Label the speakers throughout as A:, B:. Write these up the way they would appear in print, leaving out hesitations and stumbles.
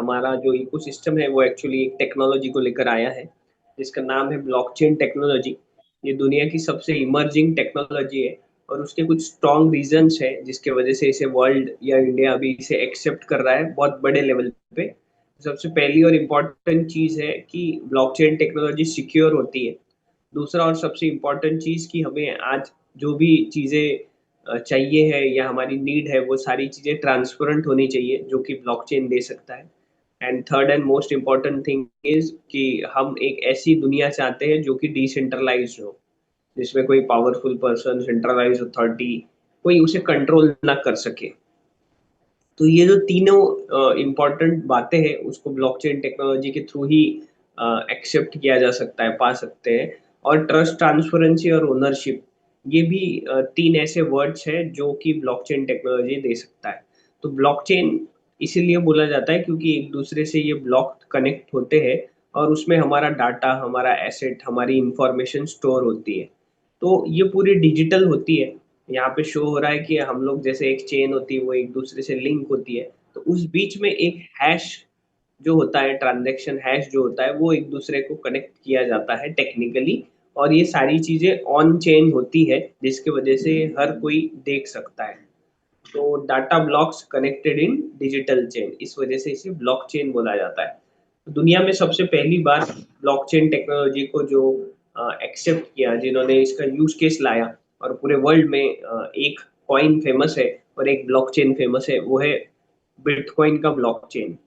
A: हमारा जो इकोसिस्टम है वो एक्चुअली एक टेक्नोलॉजी को लेकर आया है जिसका नाम है ब्लॉकचेन टेक्नोलॉजी। ये दुनिया की सबसे इमर्जिंग टेक्नोलॉजी है और उसके कुछ स्ट्रॉन्ग रीजंस है जिसके वजह से इसे वर्ल्ड या इंडिया अभी इसे एक्सेप्ट कर रहा है बहुत बड़े लेवल पे। सबसे पहली और इम्पोर्टेंट चीज़ है कि ब्लॉकचेन टेक्नोलॉजी सिक्योर होती है। दूसरा और सबसे इम्पोर्टेंट चीज़ कि हमें आज जो भी चीज़ें चाहिए है या हमारी नीड है वो सारी चीज़ें ट्रांसपेरेंट होनी चाहिए जो कि ब्लॉकचेन दे सकता है। And third and most important thing is कि हम एक ऐसी दुनिया चाहते हैं जो कि डिसेंट्रलाइज्ड हो, जिसमें कोई पावरफुल पर्सन, सेंट्रलाइज्ड अथॉरिटी कोई उसे कंट्रोल ना कर सके। तो ये जो तीनों इम्पोर्टेंट बातें हैं उसको ब्लॉकचेन टेक्नोलॉजी के थ्रू ही एक्सेप्ट किया जा सकता है, पा सकते हैं। और ट्रस्ट, ट्रांसपेरेंसी और ओनरशिप, ये भी तीन ऐसे वर्ड्स हैं जो कि ब्लॉकचेन टेक्नोलॉजी दे सकता है। तो ब्लॉकचेन इसीलिए बोला जाता है क्योंकि एक दूसरे से ये ब्लॉक कनेक्ट होते हैं और उसमें हमारा डाटा, हमारा एसेट, हमारी इंफॉर्मेशन स्टोर होती है। तो ये पूरी डिजिटल होती है। यहाँ पे शो हो रहा है कि हम लोग जैसे एक चेन होती है वो एक दूसरे से लिंक होती है, तो उस बीच में एक हैश जो होता है, ट्रांजैक्शन हैश जो होता है वो एक दूसरे को कनेक्ट किया जाता है टेक्निकली। और ये सारी चीजें ऑन चेन होती है जिसकी वजह से हर कोई देख सकता है। तो data blocks connected in digital chain, इस वजह से इसे ब्लॉकचेन बोला जाता है। दुनिया में सबसे पहली बार ब्लॉकचेन टेक्नोलॉजी को जो एक्सेप्ट किया, जिन्होंने इसका यूज केस लाया और पूरे वर्ल्ड में एक कॉइन फेमस है और एक ब्लॉकचेन फेमस है, वो है बिटकॉइन का ब्लॉकचेन।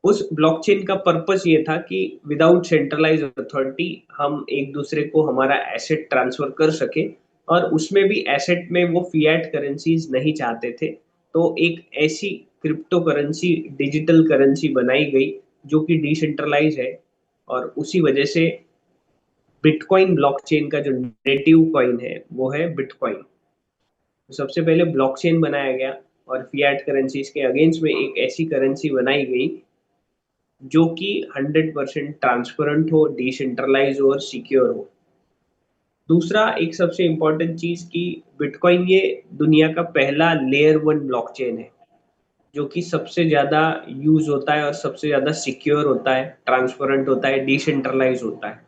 A: उस ब्लॉकचेन का पर्पस ये था कि विदाउट सेंट्रलाइज अथॉरिटी हम एक दूसरे को हमारा एसेट ट्रांसफर कर सके। और उसमें भी एसेट में वो फिएट करेंसीज नहीं चाहते थे, तो एक ऐसी क्रिप्टो करेंसी, डिजिटल करेंसी बनाई गई जो कि डिसेंट्रलाइज है। और उसी वजह से बिटकॉइन ब्लॉकचेन का जो नेटिव कॉइन है वो है बिटकॉइन। तो सबसे पहले ब्लॉकचेन बनाया गया और फिएट करेंसीज के अगेंस्ट में एक ऐसी करेंसी बनाई गई जो कि 100% ट्रांसपेरेंट हो, डिसेंट्रलाइज हो और सिक्योर हो। दूसरा एक सबसे इम्पोर्टेंट चीज कि बिटकॉइन ये दुनिया का पहला लेयर वन ब्लॉकचेन है जो कि सबसे ज्यादा यूज होता है और सबसे ज्यादा सिक्योर होता है, ट्रांसपेरेंट होता है, डिसेंट्रलाइज होता है।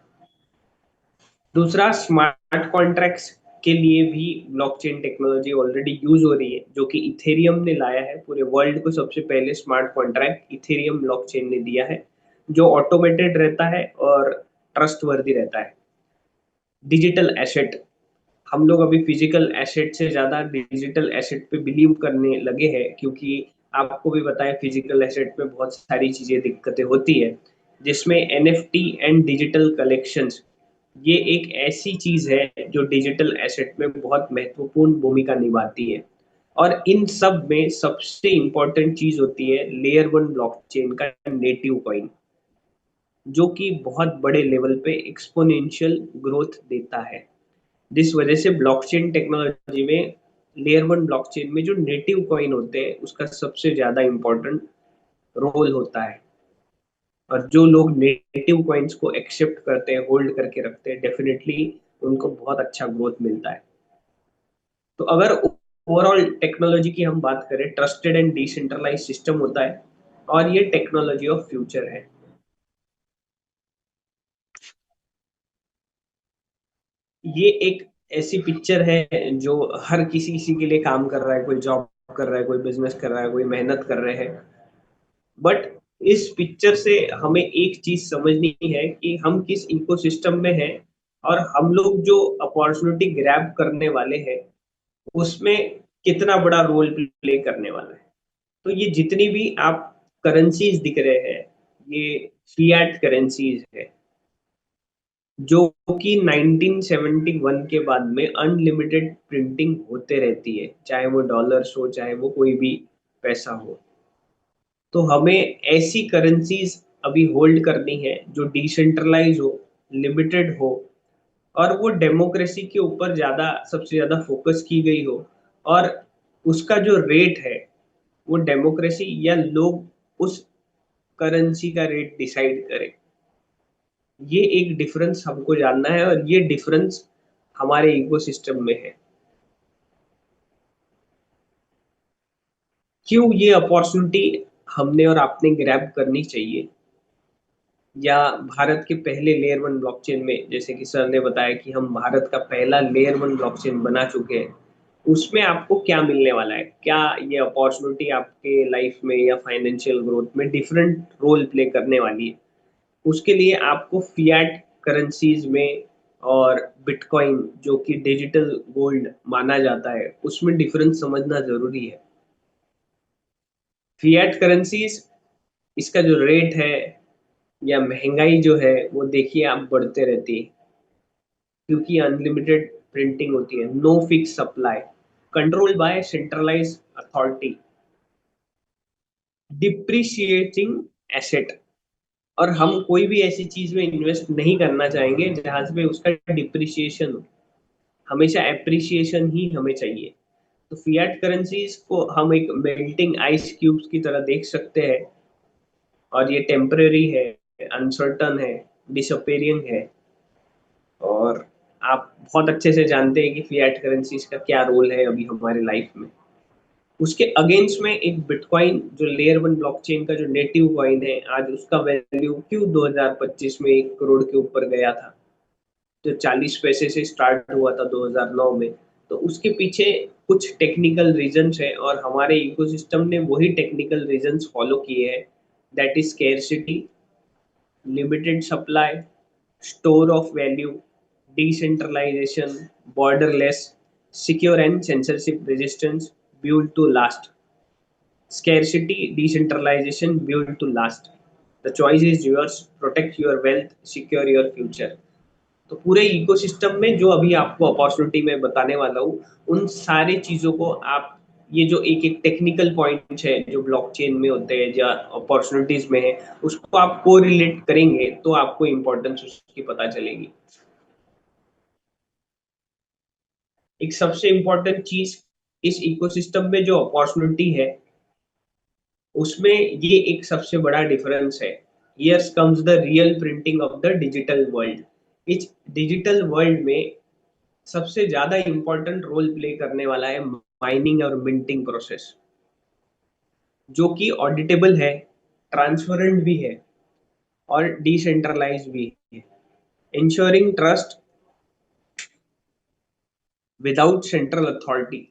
A: दूसरा, स्मार्ट कॉन्ट्रैक्ट्स के लिए भी ब्लॉकचेन टेक्नोलॉजी ऑलरेडी यूज हो रही है जो कि इथेरियम ने लाया है। पूरे वर्ल्ड को सबसे पहले स्मार्ट कॉन्ट्रैक्ट इथेरियम ब्लॉकचेन ने दिया है, जो ऑटोमेटेड रहता है और ट्रस्टवर्दी रहता है। डिजिटल एसेट, हम लोग अभी फिजिकल एसेट से ज्यादा डिजिटल एसेट पे बिलीव करने लगे हैं क्योंकि आपको भी पता है फिजिकल एसेट पे बहुत सारी चीजें दिक्कतें होती है, जिसमें एनएफटी एंड डिजिटल कलेक्शंस, ये एक ऐसी चीज है जो डिजिटल एसेट में बहुत महत्वपूर्ण भूमिका निभाती है। और इन सब में सबसे इंपॉर्टेंट चीज होती है लेयर वन ब्लॉकचेन का नेटिव कॉइन, जो कि बहुत बड़े लेवल पे एक्सपोनेंशियल ग्रोथ देता है। जिस वजह से ब्लॉकचेन टेक्नोलॉजी में लेयर वन ब्लॉकचेन में जो नेटिव कॉइन होते हैं उसका सबसे ज्यादा इंपॉर्टेंट रोल होता है। और जो लोग नेटिव कॉइन्स को एक्सेप्ट करते हैं, होल्ड करके रखते हैं, डेफिनेटली उनको बहुत अच्छा ग्रोथ मिलता है। तो अगर ओवरऑल टेक्नोलॉजी की हम बात करें, ट्रस्टेड एंड डिसेंट्रलाइज सिस्टम होता है और ये टेक्नोलॉजी ऑफ फ्यूचर है। ये एक ऐसी पिक्चर है जो हर किसी किसी के लिए काम कर रहा है, कोई जॉब कर रहा है, कोई बिजनेस कर रहा है, कोई मेहनत कर रहे हैं। बट इस पिक्चर से हमें एक चीज समझनी है कि हम किस इकोसिस्टम में हैं और हम लोग जो अपॉर्चुनिटी ग्रैब करने वाले हैं उसमें कितना बड़ा रोल प्ले करने वाला है। तो ये जितनी भी आप करेंसीज दिख रहे हैं, ये फिएट करेंसीज है जो कि 1971 के बाद में अनलिमिटेड प्रिंटिंग होते रहती है, चाहे वो डॉलर्स हो, चाहे वो कोई भी पैसा हो। तो हमें ऐसी करेंसीज अभी होल्ड करनी है जो डिसेंट्रलाइज हो, लिमिटेड हो और वो डेमोक्रेसी के ऊपर ज्यादा, सबसे ज्यादा फोकस की गई हो। और उसका जो रेट है वो डेमोक्रेसी या लोग उस करेंसी का रेट डिसाइड करें। ये एक डिफरेंस हमको जानना है और ये डिफरेंस हमारे इकोसिस्टम में है। क्यों ये अपॉर्चुनिटी हमने और आपने ग्रैब करनी चाहिए, या भारत के पहले लेयर वन ब्लॉकचेन में, जैसे कि सर ने बताया कि हम भारत का पहला लेयर वन ब्लॉकचेन बना चुके हैं, उसमें आपको क्या मिलने वाला है? क्या ये अपॉर्चुनिटी आपके लाइफ में या फाइनेंशियल ग्रोथ में डिफरेंट रोल प्ले करने वाली है? उसके लिए आपको फिएट करेंसीज में और बिटकॉइन, जो कि डिजिटल गोल्ड माना जाता है, उसमें डिफरेंस समझना जरूरी है। फिएट करेंसीज, इसका जो रेट है या महंगाई जो है वो देखिए आप बढ़ते रहती है, क्योंकि अनलिमिटेड प्रिंटिंग होती है, no fix supply, control by centralise authority, depreciating asset. और हम कोई भी ऐसी चीज में इन्वेस्ट नहीं करना चाहेंगे जहां पे उसका डिप्रिशिएशन हो, हमेशा एप्रिसिएशन ही हमें चाहिए। तो फिएट करेंसीज को हम एक मेल्टिंग आइस क्यूब्स की तरह देख सकते हैं, और ये टेम्परेरी है, अनसर्टन है, डिसअपेयरिंग है। और आप बहुत अच्छे से जानते हैं कि फिएट करेंसीज का क्या रोल है अभी हमारे लाइफ में। उसके अगेंस्ट में एक बिटकॉइन, जो लेयर वन ब्लॉकचेन का जो नेटिव कॉइन है, आज उसका वैल्यू क्यों 2025 में 1 करोड़ के ऊपर गया था, जो 40 पैसे से स्टार्ट हुआ था 2009 में। तो उसके पीछे कुछ टेक्निकल रीजंस है, और हमारे इकोसिस्टम ने वही टेक्निकल रीजंस फॉलो किए हैं। That is scarcity, limited supply, store of value, decentralisation, borderless, secure and censorship resistance, built to last. Scarcity, decentralization, built to last. The choice is yours. Protect your wealth, secure your future. तो पूरे ecosystem में जो अभी आपको opportunity में बताने वाला हूँ, उन सारी चीजों को आप, ये जो एक एक टेक्निकल पॉइंट्स है जो ब्लॉकचेन में होते हैं या अपॉर्चुनिटीज में है, उसको आप को रिलेट करेंगे तो आपको इम्पोर्टेंस उसकी पता चलेगी। एक सबसे इम्पोर्टेंट चीज, इस इकोसिस्टम में जो अपॉर्चुनिटी है उसमें ये एक सबसे बड़ा डिफरेंस है। Here comes the real printing of the digital world. इस डिजिटल वर्ल्ड में सबसे ज्यादा इंपॉर्टेंट रोल प्ले करने वाला है माइनिंग और मिंटिंग प्रोसेस, जो कि ऑडिटेबल है, ट्रांसपेरेंट भी है और डिसेंट्रलाइज भी है, ensuring trust without central authority.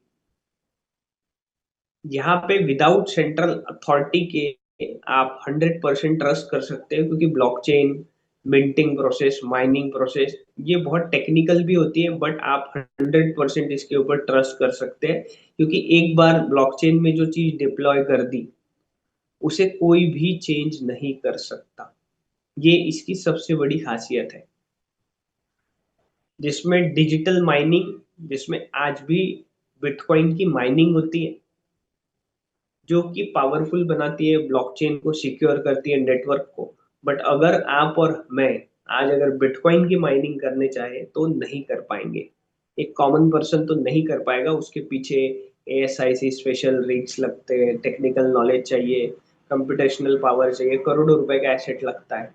A: यहाँ पे विदाउट सेंट्रल अथॉरिटी के आप 100% ट्रस्ट कर सकते हो, क्योंकि blockchain, minting process, mining process, ये बहुत टेक्निकल भी होती है, बट आप 100% इसके ऊपर ट्रस्ट कर सकते हैं, क्योंकि एक बार ब्लॉकचेन में जो चीज डिप्लॉय कर दी, उसे कोई भी चेंज नहीं कर सकता। ये इसकी सबसे बड़ी खासियत है। जिसमें डिजिटल माइनिंग, जिसमें आज भी बिटकॉइन की माइनिंग होती है, जो कि पावरफुल बनाती है ब्लॉकचेन को, सिक्योर करती है नेटवर्क को। बट अगर आप और मैं आज अगर बिटकॉइन की माइनिंग करने चाहे तो नहीं कर पाएंगे। एक कॉमन पर्सन तो नहीं कर पाएगा, उसके पीछे एएसआईसी स्पेशल रिग्स लगते हैं, टेक्निकल नॉलेज चाहिए, कंप्यूटेशनल पावर चाहिए, करोड़ों रुपए का एसेट लगता है।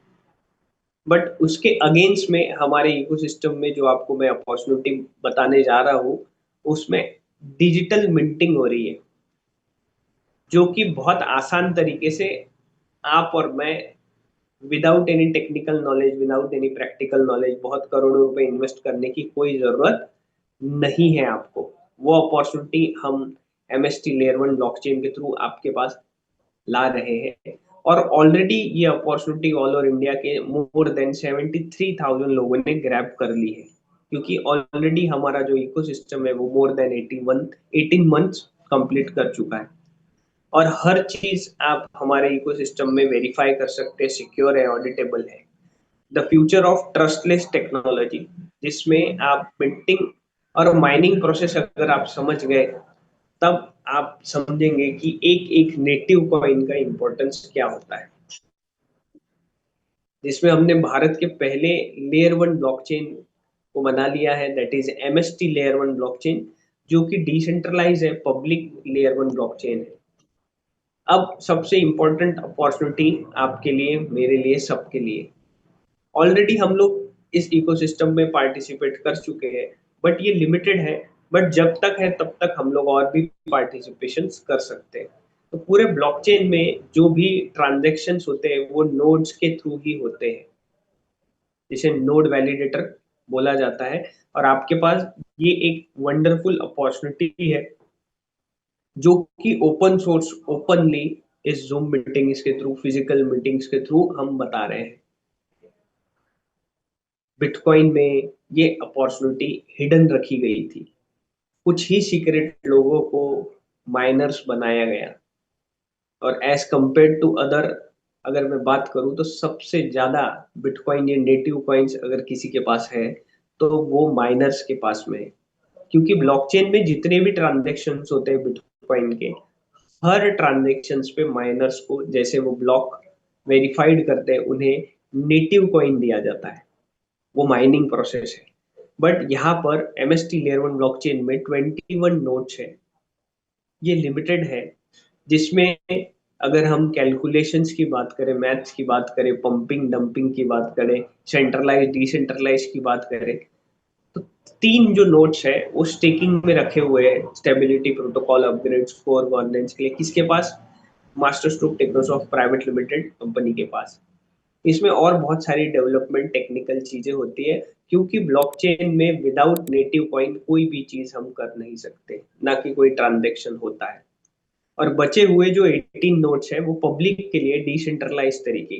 A: बट उसके अगेंस्ट में हमारे इकोसिस्टम में जो आपको मैं अपॉर्चुनिटी बताने जा रहा हूँ, उसमें डिजिटल मिंटिंग हो रही है, जो कि बहुत आसान तरीके से आप और मैं, without any technical knowledge, without any practical knowledge, बहुत करोड़ों रुपए इन्वेस्ट करने की कोई जरूरत नहीं है आपको। वो अपॉर्चुनिटी हम एमएसटी लेयर वन ब्लॉकचेन के थ्रू आपके पास ला रहे हैं। और ऑलरेडी ये अपॉर्चुनिटी ऑल ओवर इंडिया के मोर देन 73,000 लोगों ने ग्रैब कर ली है, क्योंकि ऑलरेडी हमारा जो इकोसिस्टम है वो मोर देन 18 मंथ्स कंप्लीट कर चुका है। और हर चीज आप हमारे इकोसिस्टम में वेरीफाई कर सकते हैं, सिक्योर है, ऑडिटेबल है। The future of trustless technology, जिसमें आप मिंटिंग और माइनिंग प्रोसेस अगर आप समझ गए, तब आप समझेंगे कि एक एक नेटिव कॉइन का इंपॉर्टेंस क्या होता है। जिसमें हमने भारत के पहले लेयर वन ब्लॉकचेन को बना लिया है, that is MST layer one blockchain, जो कि डिसेंट्रलाइज है, पब्लिक लेयर वन ब्लॉकचेन है। अब सबसे इम्पोर्टेंट अपॉर्चुनिटी आपके लिए, मेरे लिए, सबके लिए, ऑलरेडी हम लोग इस इकोसिस्टम में पार्टिसिपेट कर चुके हैं, बट ये लिमिटेड है। बट जब तक है तब तक हम लोग और भी पार्टिसिपेशन कर सकते हैं। तो पूरे ब्लॉकचेन में जो भी ट्रांजैक्शंस होते हैं वो नोड्स के थ्रू ही होते हैं, जिसे नोड वैलिडेटर बोला जाता है। और आपके पास ये एक वंडरफुल अपॉर्चुनिटी है जो कि ओपन सोर्स ओपनली इस जूम मीटिंग्स के थ्रू, फिजिकल मीटिंग्स के थ्रू हम बता रहे हैं। बिटकॉइन में ये अपॉर्चुनिटी हिडन रखी गई थी, कुछ ही सीक्रेट लोगों को माइनर्स बनाया गया। और एज कंपेयर टू अदर, अगर मैं बात करूं तो सबसे ज्यादा बिटकॉइन या नेटिव कॉइन्स अगर किसी के पास है तो वो माइनर्स के पास में है। क्योंकि ब्लॉकचेन में जितने भी ट्रांजेक्शन्स होते हैं बिटकॉइन के, हर ट्रांजेक्शन्स पे माइनर्स को, जैसे वो ब्लॉक वेरीफाइड करते हैं, उन्हें नेटिव कॉइन दिया जाता है। वो माइनिंग प्रोसेस है। बट यहाँ पर एमएसटी लेयर वन ब्लॉकचेन में 21 नोड्स है। ये लिमिटेड है, जिसमें अगर हम कैलकुलेशंस की बात करें, मैथ्स की बात करें, पंपिंग डंपिंग की बात करें, सेंट्रलाइज डिसेंट्रलाइज की बात करें, तो तीन जो नोट्स है वो स्टेकिंग में रखे हुए हैं, stability protocol upgrade score governance के लिए। किसके पास? Master Stroke Technosoft private limited company के पास। इसमें और बहुत सारी डेवलपमेंट टेक्निकल चीजें होती है, क्योंकि ब्लॉकचेन में विदाउट नेटिव कॉइन कोई भी चीज हम कर नहीं सकते, ना कि कोई ट्रांजेक्शन होता है। और बचे हुए जो 18 नोट्स है वो पब्लिक के लिए डिसेंट्रलाइज तरीके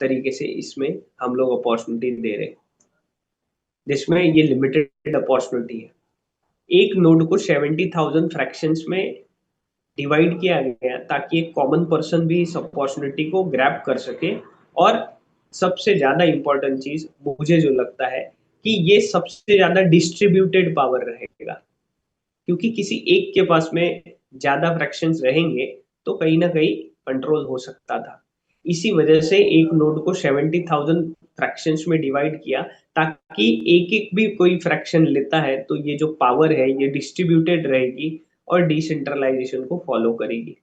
A: तरीके से इसमें हम लोग अपॉर्चुनिटी दे रहे हैं, जिसमें ये लिमिटेड अपॉर्चुनिटी है। एक नोड को 70,000 फ्रैक्शंस में डिवाइड किया गया ताकि एक कॉमन पर्सन भी इस अपॉर्चुनिटी को ग्रैब कर सके। और सबसे ज्यादा इंपॉर्टेंट चीज मुझे जो लगता है कि ये सबसे ज्यादा डिस्ट्रीब्यूटेड पावर रहेगा, क्योंकि किसी एक के पास में ज्यादा फ्रैक्शंस रहेंगे तो कहीं ना कहीं कंट्रोल हो सकता था। इसी वजह से एक नोड को 70,000 फ्रैक्शंस में डिवाइड किया, ताकि एक एक भी कोई फ्रैक्शन लेता है तो ये जो पावर है ये डिस्ट्रीब्यूटेड रहेगी और डिसेंट्रलाइजेशन को फॉलो करेगी।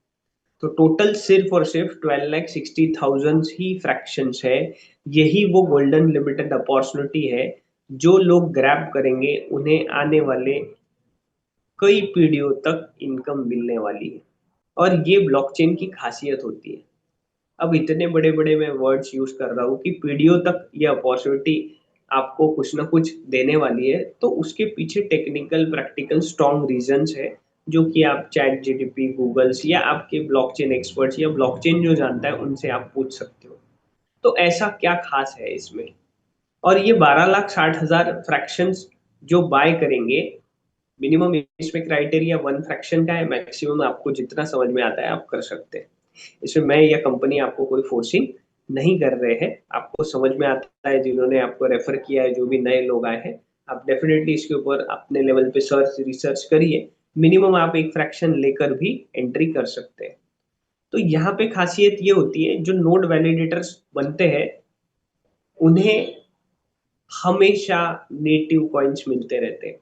A: तो टोटल सिर्फ और सिर्फ 12,60,000 ही फ्रैक्शंस है। यही वो गोल्डन लिमिटेड अपॉर्चुनिटी है, जो लोग ग्रैब करेंगे उन्हें आने वाले कई पीढ़ियों तक इनकम मिलने वाली है। और ये ब्लॉकचेन की खासियत होती है। अब इतने बड़े बड़े मैं वर्ड्स यूज कर रहा हूँ कि पीढ़ियों तक ये अपॉर्चुनिटी आपको कुछ ना कुछ देने वाली है, तो उसके पीछे टेक्निकल प्रैक्टिकल स्ट्रॉन्ग रीजंस है, जो कि आप चैट जीटीपी, गूगल्स या आपके ब्लॉकचेन एक्सपर्ट्स या ब्लॉकचेन जो जानता है उनसे आप पूछ सकते हो। तो ऐसा क्या खास है इसमें? और ये 12,60,000 फ्रैक्शंस जो बाय करेंगे, मिनिमम इसमें क्राइटेरिया 1 फ्रैक्शन का है, मैक्सिमम आपको जितना समझ में आता है आप कर सकते हैं। इसमें मैं या कंपनी आपको कोई फोर्सिंग नहीं कर रहे हैं। आपको समझ में आता है, जिन्होंने आपको रेफर किया है, जो भी नए लोग आए हैं, आप डेफिनेटली इसके ऊपर अपने लेवल पे सर्च रिसर्च करिए। मिनिमम आप 1 फ्रैक्शन लेकर भी एंट्री कर सकते हैं। तो यहाँ पे खासियत ये होती है, जो नोड वैलिडेटर्स बनते हैं उन्हें हमेशा नेटिव कॉइन्स मिलते रहते हैं।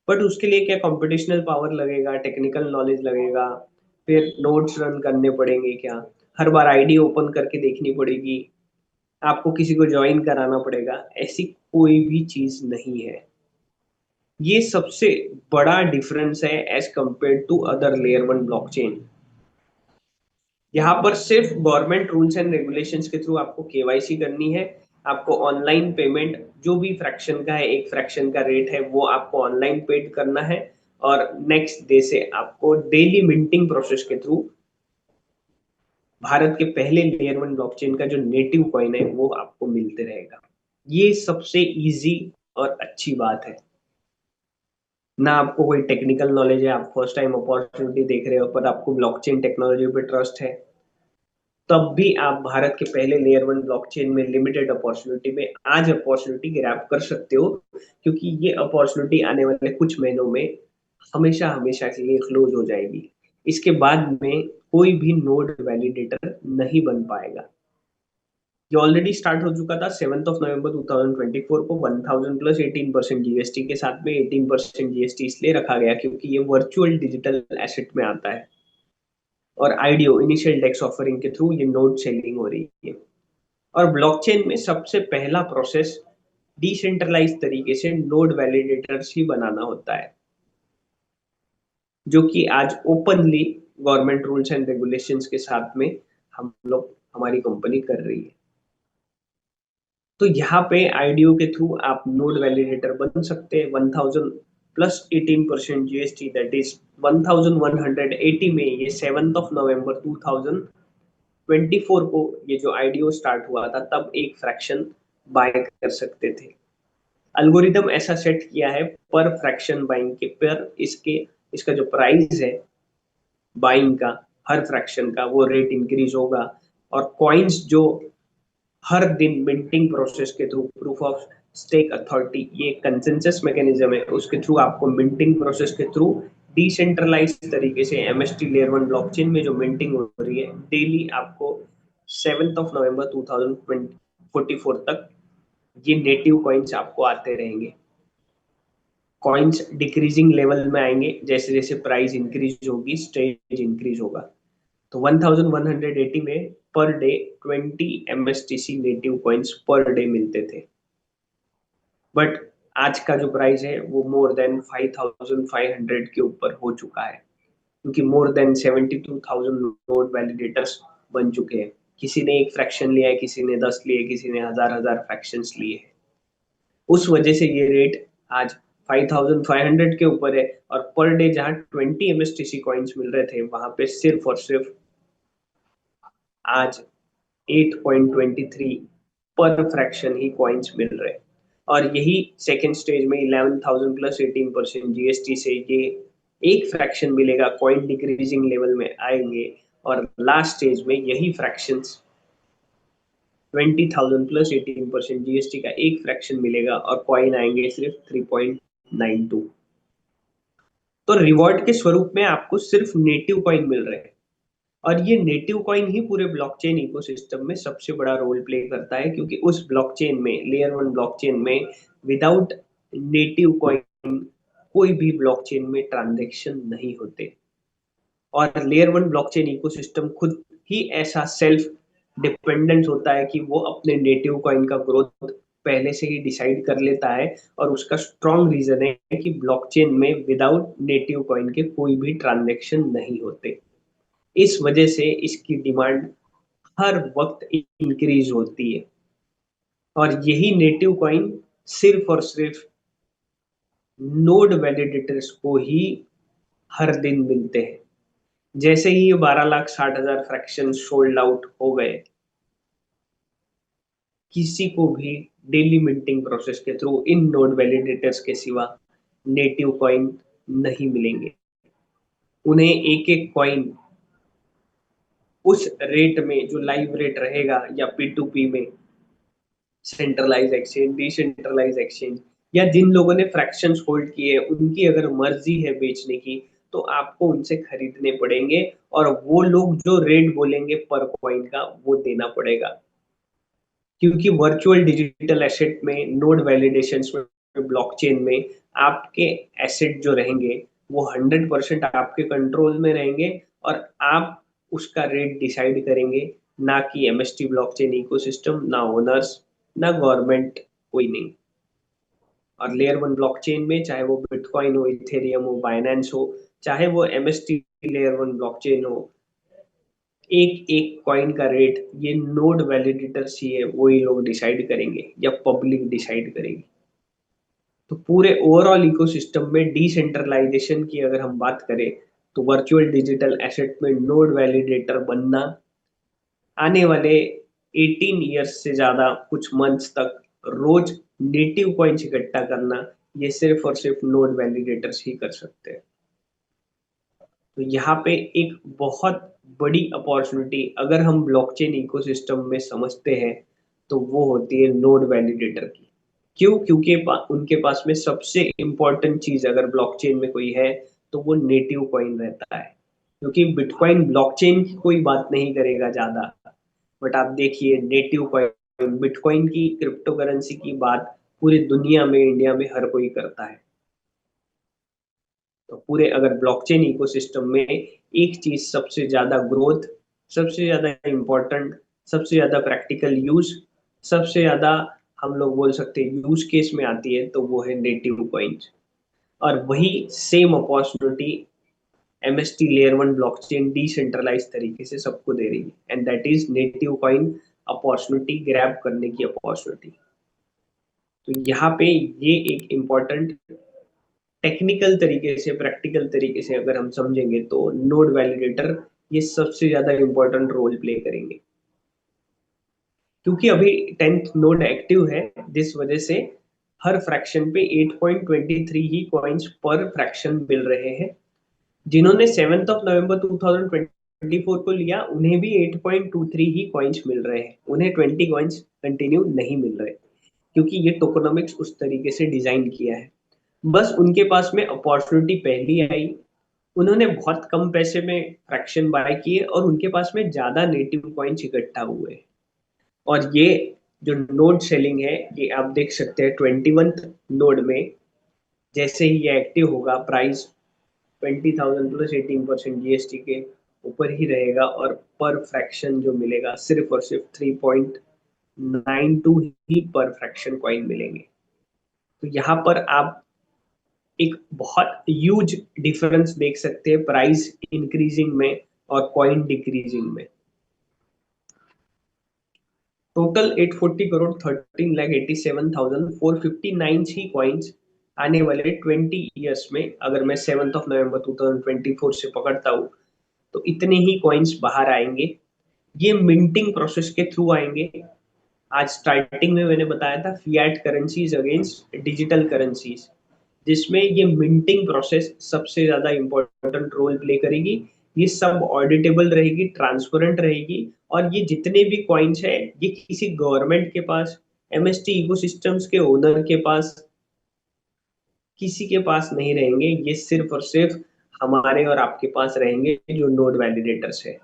A: बट उसके लिए क्या कंप्यूटेशनल पावर लगेगा, टेक्निकल नॉलेज लगेगा, फिर नोट्स रन करने पड़ेंगे क्या, हर बार आईडी ओपन करके देखनी पड़ेगी, आपको किसी को ज्वाइन कराना पड़ेगा, ऐसी कोई भी चीज नहीं है। ये सबसे बड़ा डिफरेंस है as compare to other layer one blockchain. यहाँ पर सिर्फ गवर्नमेंट रूल्स एंड रेगुलेशंस के थ्रू आपको केवाईसी करनी है। आपको ऑनलाइन पेमेंट, जो भी फ्रैक्शन का है, 1 फ्रैक्शन का रेट है, वो आपको ऑनलाइन पेड करना है। और नेक्स्ट डे से आपको डेली मिंटिंग प्रोसेस के थ्रू भारत के पहले लेयर वन ब्लॉकचेन का जो नेटिव कॉइन है वो आपको मिलते रहेगा। ये सबसे इजी और अच्छी बात है। ना आपको कोई टेक्निकल नॉलेज है, आप फर्स्ट टाइम अपॉर्चुनिटी देख रहे हो, पर आपको ब्लॉकचेन टेक्नोलॉजी पे ट्रस्ट है, तब भी आप भारत के पहले लेयर वन ब्लॉकचेन में लिमिटेड अपॉर्चुनिटी में आज अपॉर्चुनिटी ग्रैब कर सकते हो। क्योंकि ये अपॉर्चुनिटी आने वाले कुछ महीनों में हमेशा हमेशा के लिए क्लोज हो जाएगी। इसके बाद में कोई भी नोड वैलिडेटर नहीं बन पाएगा। ये ऑलरेडी स्टार्ट हो चुका था 7 नवंबर 2024 को 1000 प्लस 18% जीएसटी के साथ में। 18% जीएसटी इसलिए रखा गया क्योंकि ये वर्चुअल डिजिटल एसेट में आता है, और आईडीओ इनिशियल डेक्स ऑफरिंग के थ्रू ये नोड सेलिंग हो रही है। और ब्लॉकचेन में सबसे पहला प्रोसेस डिसेंट्रलाइज तरीके से नोड वैलिडेटर्स ही बनाना होता है, जो कि आज openly government rules and regulations के साथ में हम लोग हमारी कंपनी कर रही है। तो यहाँ पे आईडीओ के थ्रू आप नोड वैलिडेटर बन सकते हैं। 1000 प्लस 18% जीएसटी, दैट इज 1180 में, ये 7 नवंबर 2024 को ये जो आईडीओ स्टार्ट हुआ था, तब एक फ्रैक्शन बाय कर सकते थे। अल्गोरिदम ऐसा सेट किया है पर फ्रैक्शन बाइंग के पर, इसका जो प्राइस है बाइंग का हर फ्रैक्शन का, वो रेट इंक्रीज होगा। और कॉइन्स जो हर दिन मिंटिंग प्रोसेस के through, proof of stake authority, ये कंसेंसस मैकेनिज्म है, उसके थ्रू आपको मिंटिंग प्रोसेस के थ्रू डिसेंट्रलाइज तरीके से एमएसटी लेयर 1 ब्लॉकचेन में जो मिंटिंग हो रही है डेली, आपको 7 नवंबर 2044 तक ये नेटिव कॉइन्स आपको आते रहेंगे। कॉइन्स डिक्रीजिंग लेवल में आएंगे, जैसे जैसे प्राइस इंक्रीज होगी स्टेज इंक्रीज होगा। तो 1180 में per day 20 MSTC native coins per day मिलते थे। बट आज का जो प्राइस है वो मोर देन 5500 के ऊपर हो चुका है, क्योंकि मोर देन 72,000 नोड वैलिडेटर्स बन चुके हैं। किसी ने एक फ्रैक्शन लिया है, किसी ने 10 लिए, किसी ने हजार हजार फ्रैक्शंस लिए हैं। उस वजह से ये रेट आज 5500 के ऊपर है। और पर डे जहां 20 एमएसटीसी कॉइन्स मिल रहे थे, वहां पे सिर्फ और सिर्फ आज 8.23 पर फ्रैक्शन ही कॉइन्स मिल रहे हैं। और यही सेकेंड स्टेज में 11,000 प्लस 18% जीएसटी से ये एक फ्रैक्शन मिलेगा, कॉइन डिक्रीजिंग लेवल में आएंगे। और लास्ट स्टेज में यही फ्रैक्शंस 20,000 प्लस 18% जीएसटी का एक फ्रैक्शन मिलेगा और कॉइन आएंगे सिर्फ 3.92। तो रिवॉर्ड के स्वरूप में आपको सिर्फ नेटिव कॉइन मिल रहे हैं। और ये नेटिव कॉइन ही पूरे ब्लॉकचेन इकोसिस्टम में सबसे बड़ा रोल प्ले करता है, क्योंकि उस ब्लॉकचेन में, लेयर 1 ब्लॉकचेन में, विदाउट नेटिव कॉइन कोई भी ब्लॉकचेन में ट्रांजैक्शन नहीं होते। और लेयर 1 ब्लॉकचेन इकोसिस्टम खुद ही ऐसा सेल्फ डिपेंडेंट होता है कि वो अपने नेटिव कॉइन का ग्रोथ पहले से ही डिसाइड कर लेता है। और उसका स्ट्रॉन्ग रीजन है कि ब्लॉकचेन में विदाउट नेटिव कॉइन के कोई भी ट्रांजैक्शन नहीं होते। इस वजह से इसकी डिमांड हर वक्त इंक्रीज होती है। और यही नेटिव कॉइन सिर्फ और सिर्फ नोड वैलिडेटर्स को ही हर दिन मिलते हैं। जैसे ही ये 12,60,000 फ्रैक्शन सोल्ड आउट हो गए, किसी को भी डेली मिंटिंग प्रोसेस के थ्रू इन नोड वैलिडेटर्स के सिवा नेटिव कॉइन नहीं मिलेंगे। उन्हें एक एक कॉइन उस रेट में, जो लाइव रेट रहेगा या P2P में, सेंट्रलाइज एक्सचेंज, डिसेंट्रलाइज एक्सचेंज, या जिन लोगों ने फ्रैक्शंस होल्ड किए उनकी अगर मर्जी है बेचने की, तो आपको उनसे खरीदने पड़ेंगे। और वो लोग जो रेट बोलेंगे पर कॉइन का, वो देना पड़ेगा। क्योंकि वर्चुअल डिजिटल एसेट में, नोड वैलिडेशंस में, ब्लॉकचेन में, आपके एसेट जो रहेंगे वो 100% आपके कंट्रोल में रहेंगे। और आप उसका रेट डिसाइड करेंगे, ना कि एमएसटी ब्लॉकचेन इकोसिस्टम, ना ओनर्स, ना गवर्नमेंट, कोई नहीं। और लेयर 1 ब्लॉकचेन में, चाहे वो बिटकॉइन हो, इथेरियम हो, बाइनेंस हो, चाहे वो एमएसटी लेयर 1 ब्लॉकचेन हो, एक एक कॉइन का रेट ये नोड वैलिडेटर्स ही है, वही लोग डिसाइड करेंगे या पब्लिक डिसाइड करेगी। तो पूरे ओवरऑल इकोसिस्टम में डिसेंट्रलाइजेशन की अगर हम बात करें, तो वर्चुअल डिजिटल एसेट में नोड वैलिडेटर बनना आने वाले 18 ईयर्स से ज्यादा कुछ मंथ्स तक रोज नेटिव कॉइन्स इकट्ठा करना, ये सिर्फ और सिर्फ नोड वैलिडेटर्स ही कर सकते हैं। तो यहाँ पे एक बहुत बड़ी अपॉर्चुनिटी अगर हम ब्लॉकचेन इकोसिस्टम में समझते हैं, तो वो होती है नोड वैलिडेटर की। क्यों? क्योंकि उनके पास में सबसे इम्पोर्टेंट चीज अगर ब्लॉकचेन में कोई है, तो वो नेटिव कॉइन रहता है। क्योंकि बिटकॉइन ब्लॉकचेन की कोई बात नहीं करेगा ज्यादा, बट आप देखिए नेटिव कॉइन, बिटकॉइन की क्रिप्टो करेंसी की बात पूरी दुनिया में, इंडिया में हर कोई करता है। तो पूरे अगर ब्लॉकचेन इकोसिस्टम में एक चीज सबसे ज्यादा ग्रोथ, सबसे ज्यादा इम्पोर्टेंट, सबसे ज्यादा प्रैक्टिकल यूज, सबसे ज्यादा हम लोग बोल सकते हैं यूज केस में आती है, तो वो है नेटिव कॉइन्स। और वही same opportunity MST layer 1 blockchain decentralise तरीके से सबको दे रही है, and that is native coin opportunity, grab करने की अपॉर्चुनिटी। तो यहाँ पे ये एक इम्पॉर्टेंट टेक्निकल तरीके से, प्रैक्टिकल तरीके से अगर हम समझेंगे तो नोड वैलिडेटर ये सबसे ज्यादा इम्पोर्टेंट रोल प्ले करेंगे, क्योंकि अभी 10th नोड एक्टिव है, जिस वजह से हर फ्रैक्शन पे 8.23 ही कॉइन्स पर फ्रैक्शन मिल रहे हैं। जिन्होंने 7th ऑफ नवंबर 2024 को लिया उन्हें भी 8.23 ही कॉइन्स मिल रहे हैं, उन्हें 20 कॉइन्स कंटिन्यू नहीं मिल रहे, क्योंकि ये टोकोनॉमिक्स उस तरीके से डिजाइन किया है। बस उनके पास में अपॉर्चुनिटी पहली आई, उन्होंने बहुत कम पैसे में फ्रैक्शन बाय किए और उनके पास में ज्यादा नेटिव कॉइन्स इकट्ठा हुए। और ये जो नोड सेलिंग है ये आप देख सकते हैं 21th नोड में जैसे ही ये एक्टिव होगा, प्राइस 20,000 प्लस 18% जीएसटी के ऊपर ही रहेगा, और पर फ्रैक्शन जो मिलेगा सिर्फ और सिर्फ 3.92 ही पर फ्रैक्शन कॉइन मिलेंगे। तो यहाँ पर आप एक बहुत ह्यूज डिफरेंस देख सकते हैं प्राइस इंक्रीजिंग में और कॉइन डिक्रीजिंग में। टोटल 840 करोड़ 13,87,459 ही कॉइन्स आने वाले 20 ईयर्स में, अगर मैं 7th ऑफ नवंबर 2024 से पकड़ता हूँ तो इतने ही कॉइन्स बाहर आएंगे। ये मिंटिंग प्रोसेस के थ्रू आएंगे। आज स्टार्टिंग में मैंने बताया था fiat currencies against digital currencies, जिसमें ये मिंटिंग प्रोसेस सबसे ज्यादा इंपॉर्टेंट रोल प्ले करेगी। ये सब ऑडिटेबल रहेगी, ट्रांसपेरेंट रहेगी, और ये जितने भी कॉइन्स है ये किसी गवर्नमेंट के पास, MST इकोसिस्टम्स के ओनर के पास, किसी के पास नहीं रहेंगे। ये सिर्फ और सिर्फ हमारे और आपके पास रहेंगे जो नोड वैलिडेटर्स है।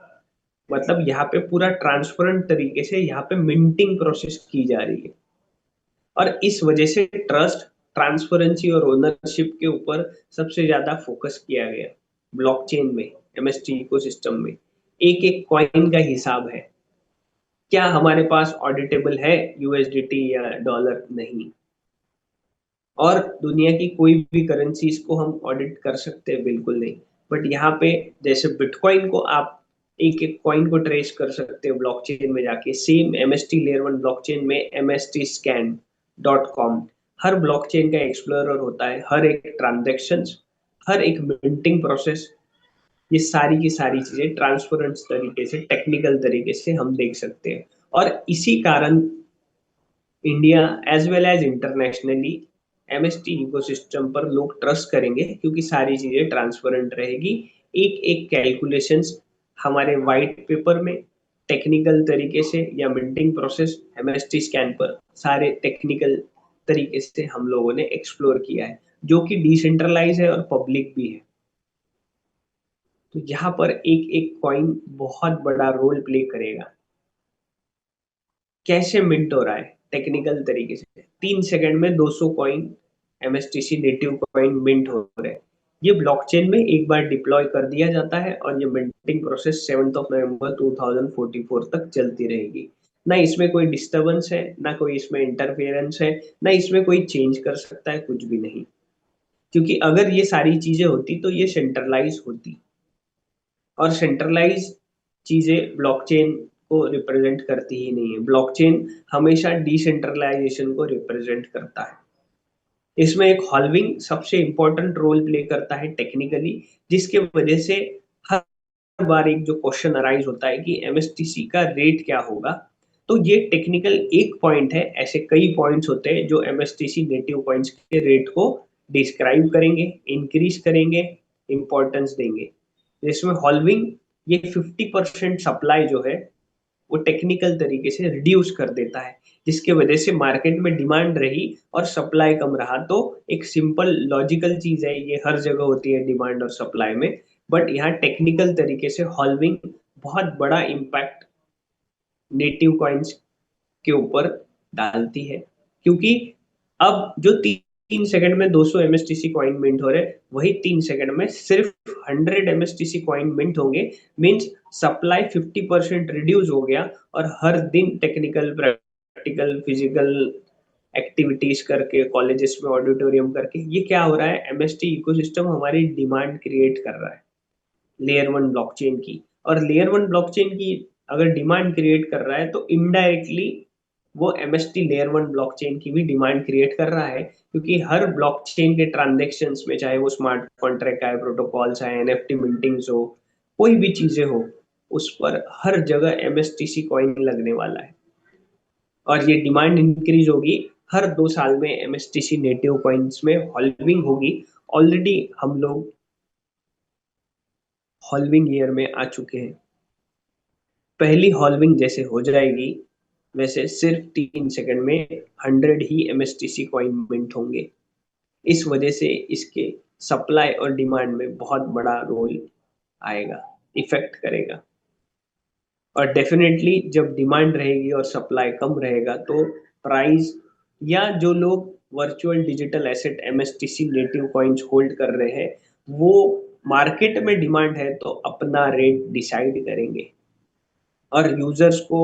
A: मतलब यहाँ पे पूरा ट्रांसपेरेंट तरीके से यहाँ पे मिंटिंग प्रोसेस की जा रही है, और इस वजह से ट्रस्ट, ट्रांसपेरेंसी और ओनरशिप के ऊपर सबसे ज्यादा फोकस किया गया। ब्लॉकचेन में, MST इकोसिस्टम में एक एक कॉइन का हिसाब है। क्या हमारे पास ऑडिटेबल है USDT या डॉलर? नहीं। और दुनिया की कोई भी करेंसीज को हम ऑडिट कर सकते हैं? बिल्कुल नहीं। बट यहाँ पे जैसे बिटकॉइन को आप एक एक कॉइन को ट्रेस कर सकते हो ब्लॉकचेन में जाके, सेम MST लेयर 1 ब्लॉकचेन में mstscan.com हर ब्लॉकचेन का एक्सप्लोरर होता है, हर एक ट्रांजेक्शन, हर एक मिंटिंग प्रोसेस, ये सारी की सारी चीजें ट्रांसपेरेंट तरीके से, टेक्निकल तरीके से हम देख सकते हैं। और इसी कारण India as well as internationally MST ecosystem पर लोग ट्रस्ट करेंगे, क्योंकि सारी चीजें ट्रांसपेरेंट रहेगी। एक एक कैलकुलेशंस हमारे वाइट पेपर में टेक्निकल तरीके से, या मिंटिंग प्रोसेस MST स्कैन पर सारे टेक्निकल तरीके से हम लोगों ने एक्सप्लोर किया है, जो कि डिसेंट्रलाइज है और पब्लिक भी है। तो यहाँ पर एक एक कॉइन बहुत बड़ा रोल प्ले करेगा। कैसे मिंट हो रहा है टेक्निकल तरीके से? 3 सेकंड में 200 coin MSTC native coin mint हो रहे हैं। ये ब्लॉकचेन में एक बार डिप्लॉय कर दिया जाता है, और ये minting process 7th of November 2044 तक चलती रहेगी। ना इसमें कोई डिस्टरबेंस है, ना कोई इसमें इंटरफेरेंस है, ना इसमें कोई चेंज कर सकता है, कुछ भी नहीं। क्योंकि अगर ये सारी चीजें होती तो ये सेंट्रलाइज होती, और सेंट्रलाइज चीजें ब्लॉकचेन को रिप्रेजेंट करती ही नहीं है। ब्लॉकचेन हमेशा डिसेंट्रलाइजेशन को रिप्रेजेंट करता है। इसमें एक हॉल्विंग सबसे इंपॉर्टेंट रोल प्ले करता है टेक्निकली, जिसके वजह से हर बार एक जो क्वेश्चन अराइज होता है कि MSTC का रेट क्या होगा। तो ये टेक्निकल एक पॉइंट है, ऐसे कई पॉइंट्स होते हैं जो MSTC नेटिव कॉइन्स के रेट को डिस्क्राइब करेंगे, इंक्रीज करेंगे, इंपॉर्टेंस देंगे। जिसमें हॉल्विंग ये 50% सप्लाई जो है वो टेक्निकल तरीके से रिड्यूस कर देता है, जिसके वजह से मार्केट में डिमांड रही और सप्लाई कम रहा। तो एक सिंपल लॉजिकल चीज है, ये हर जगह होती है डिमांड और सप्लाई में, बट यहाँ टेक्निकल तरीके से हॉल्विंग बहुत बड़ा इम्पैक्ट नेटिव कॉइन्स के ऊपर डालती है। क्योंकि अब जो 3 सेकंड में 200 MSTC कॉइन मिंट हो रहे, वही 3 सेकंड में सिर्फ 100 MSTC कॉइन मिंट होंगे। मींस सप्लाई 50% रिड्यूस हो गया, और हर दिन टेक्निकल, प्रैक्टिकल, फिजिकल एक्टिविटीज करके, कॉलेजेस में ऑडिटोरियम करके, ये क्या हो रहा है, MST इकोसिस्टम हमारी डिमांड क्रिएट कर रहा है। लेयर वन ब्लॉकचेन की। और लेयर वन ब्लॉकचेन की अगर डिमांड क्रिएट कर रहा है तो इनडायरेक्टली वो एमएसटी लेयर वन ब्लॉकचेन की भी डिमांड क्रिएट कर रहा है, क्योंकि हर ब्लॉकचेन के ट्रांजेक्शन्स में, चाहे वो स्मार्ट कॉन्ट्रैक्ट आए, प्रोटोकॉल्स आए, एनएफटी मिंटिंग्स हो, कोई भी चीजें हो, उस पर हर जगह एमएसटीसी कॉइन लगने वाला है। और ये डिमांड इंक्रीज होगी। हर 2 साल में एमएसटीसी नेटिव कॉइन्स में हॉल्विंग होगी। ऑलरेडी हम लोग हॉल्विंग ईयर में आ चुके हैं। पहली हॉल्विंग जैसे हो जाएगी, वैसे सिर्फ 3 सेकंड में 100 ही एमएसटीसी कॉइन मिंट होंगे। इस वजह से इसके सप्लाई और डिमांड में बहुत बड़ा रोल आएगा, इफेक्ट करेगा। और डेफिनेटली जब डिमांड रहेगी और सप्लाई कम रहेगा तो प्राइस, या जो लोग virtual digital asset MSTC native coins hold कर रहे हैं, वो मार्केट में डिमांड है तो अपना रेट डिसाइड करेंगे। और यूजर्स को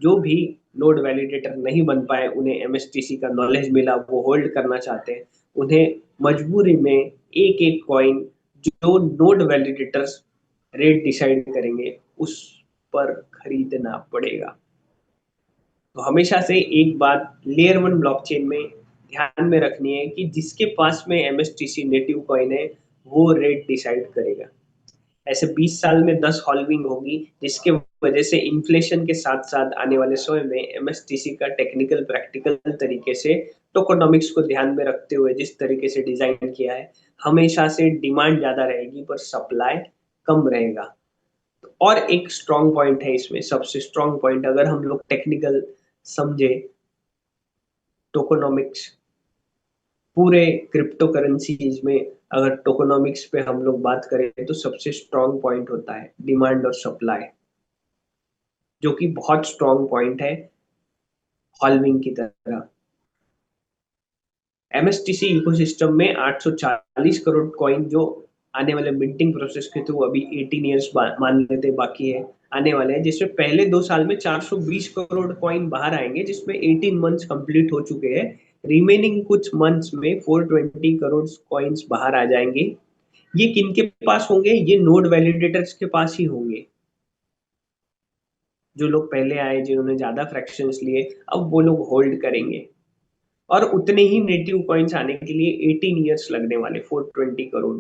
A: जो भी नोड वैलिडेटर नहीं बन पाए, उन्हें एमएसटीसी का नॉलेज मिला, वो होल्ड करना चाहते हैं, उन्हें मजबूरी में एक एक कॉइन जो नोड वैलिडेटर्स रेट डिसाइड करेंगे उस पर खरीदना पड़ेगा। तो हमेशा से एक बात लेयर वन ब्लॉकचेन में ध्यान में रखनी है कि जिसके पास में एमएसटीसी नेटिव कॉइन है वो रेट डिसाइड करेगा। ऐसे 20 साल में 10 हॉल्विंग होगी, जिसके वजह से इन्फ्लेशन के साथ साथ आने वाले समय में एमएसटीसी का टेक्निकल प्रैक्टिकल तरीके से टोकोनॉमिक्स को ध्यान में रखते हुए जिस तरीके से डिजाइन किया है, हमेशा से डिमांड ज्यादा रहेगी पर सप्लाई कम रहेगा। और एक स्ट्रॉन्ग पॉइंट है इसमें, सबसे स्ट्रॉन्ग पॉइंट अगर हम लोग टेक्निकल समझे, टोकोनॉमिक्स पूरे क्रिप्टो करेंसीज में, अगर टोकोनॉमिक्स पे हम लोग बात करें तो सबसे स्ट्रॉन्ग पॉइंट होता है डिमांड और सप्लाई, जो कि बहुत स्ट्रॉन्ग पॉइंट है हॉल्विंग की तरह। एमएसटीसी इकोसिस्टम में 840 करोड़ कॉइन जो आने वाले मिंटिंग प्रोसेस के थ्रू अभी 18 ईयर्स मान लेते बाकी है, आने वाले हैं, जिसमें पहले 2 साल में 420 करोड़ कॉइन बाहर आएंगे, जिसमें 18 मंथ्स कंप्लीट हो चुके हैं। रिमेनिंग कुछ मंथ्स में 420 करोड़ कॉइन्स बाहर आ जाएंगे। ये किनके पास होंगे? ये नोड वैलिडेटर्स के पास ही होंगे। जो लोग पहले आए, जिन्होंने ज्यादा फ्रैक्शंस लिए, अब वो लोग होल्ड करेंगे। और उतने ही नेटिव कॉइन्स आने के लिए 18 ईयर्स लगने वाले, 420 करोड़।